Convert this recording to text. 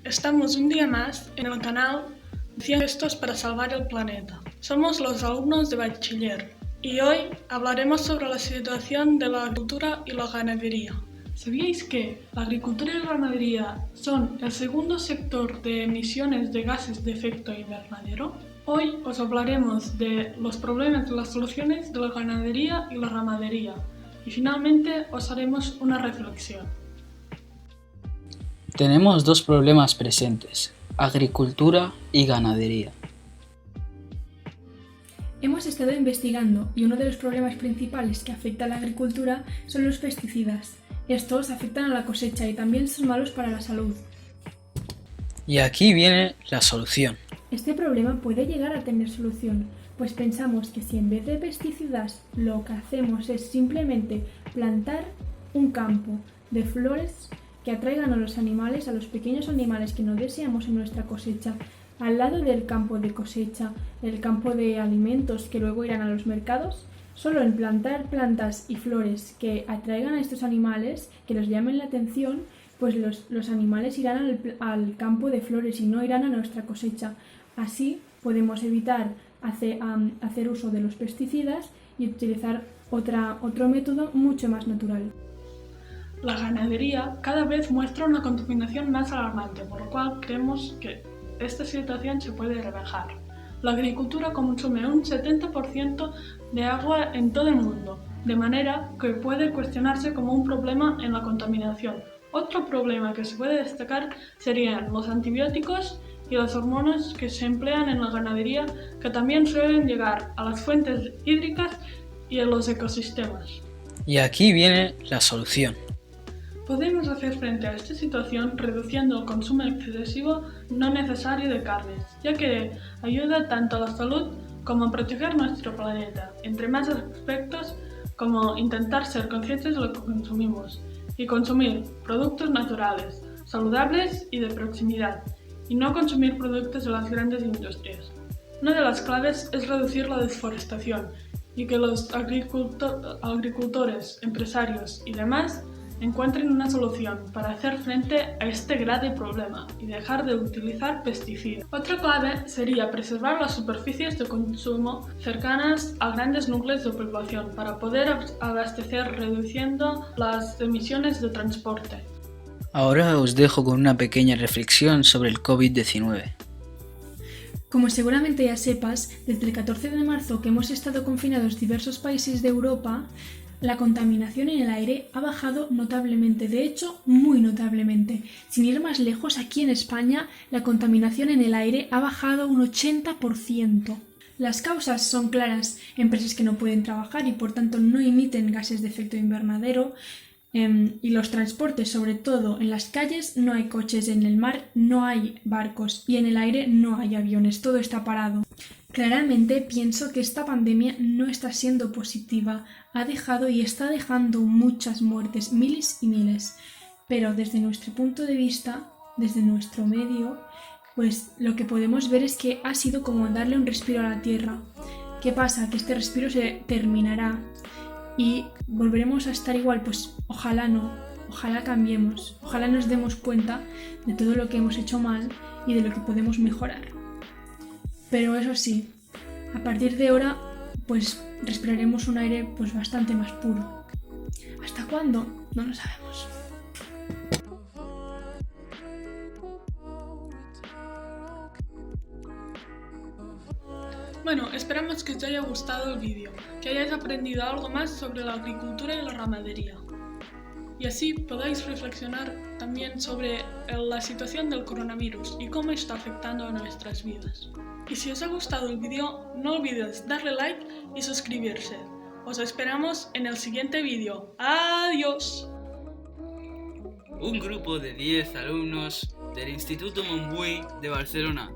Estamos un día más en el canal 100 gestos para salvar el planeta. Somos los alumnos de bachiller y hoy hablaremos sobre la situación de la agricultura y la ganadería. ¿Sabíais que la agricultura y la ganadería son el segundo sector de emisiones de gases de efecto invernadero? Hoy os hablaremos de los problemas y las soluciones de la ganadería y la ramadería y finalmente os haremos una reflexión. Tenemos dos problemas presentes, agricultura y ganadería. Hemos estado investigando y uno de los problemas principales que afecta a la agricultura son los pesticidas. Estos afectan a la cosecha y también son malos para la salud. Y aquí viene la solución. Este problema puede llegar a tener solución, pues pensamos que si en vez de pesticidas lo que hacemos es simplemente plantar un campo de flores que atraigan a los animales, a los pequeños animales que no deseamos en nuestra cosecha, al lado del campo de cosecha, el campo de alimentos que luego irán a los mercados, solo en plantar plantas y flores que atraigan a estos animales, que los llamen la atención, pues los animales irán al campo de flores y no irán a nuestra cosecha. Así podemos evitar hacer uso de los pesticidas y utilizar otro método mucho más natural. La ganadería cada vez muestra una contaminación más alarmante, por lo cual creemos que esta situación se puede rebajar. La agricultura consume un 70% de agua en todo el mundo, de manera que puede cuestionarse como un problema en la contaminación. Otro problema que se puede destacar serían los antibióticos y las hormonas que se emplean en la ganadería, que también suelen llegar a las fuentes hídricas y a los ecosistemas. Y aquí viene la solución. Podemos hacer frente a esta situación reduciendo el consumo excesivo no necesario de carnes, ya que ayuda tanto a la salud como a proteger nuestro planeta, entre más aspectos como intentar ser conscientes de lo que consumimos y consumir productos naturales, saludables y de proximidad, y no consumir productos de las grandes industrias. Una de las claves es reducir la deforestación y que los agricultores, empresarios y demás encuentren una solución para hacer frente a este grave problema y dejar de utilizar pesticidas. Otra clave sería preservar las superficies de consumo cercanas a grandes núcleos de población para poder abastecer reduciendo las emisiones de transporte. Ahora os dejo con una pequeña reflexión sobre el COVID-19. Como seguramente ya sepas, desde el 14 de marzo que hemos estado confinados diversos países de Europa, la contaminación en el aire ha bajado notablemente, de hecho, muy notablemente. Sin ir más lejos, aquí en España, la contaminación en el aire ha bajado un 80%. Las causas son claras: empresas que no pueden trabajar y por tanto no emiten gases de efecto invernadero, y los transportes, sobre todo en las calles, no hay coches, en el mar no hay barcos y en el aire no hay aviones, todo está parado. Claramente pienso que esta pandemia no está siendo positiva, ha dejado y está dejando muchas muertes, miles y miles, pero desde nuestro punto de vista, desde nuestro medio, pues lo que podemos ver es que ha sido como darle un respiro a la tierra. ¿Qué pasa? Que este respiro se terminará y volveremos a estar igual, pues ojalá no, ojalá cambiemos, ojalá nos demos cuenta de todo lo que hemos hecho mal y de lo que podemos mejorar. Pero eso sí, a partir de ahora, pues respiraremos un aire pues bastante más puro. ¿Hasta cuándo? No lo sabemos. Bueno, esperamos que os haya gustado el vídeo, que hayáis aprendido algo más sobre la agricultura y la ramadería. Y así podáis reflexionar también sobre la situación del coronavirus y cómo está afectando a nuestras vidas. Y si os ha gustado el vídeo, no olvides darle like y suscribirse. Os esperamos en el siguiente vídeo. ¡Adiós! Un grupo de 10 alumnos del Instituto Montbui de Barcelona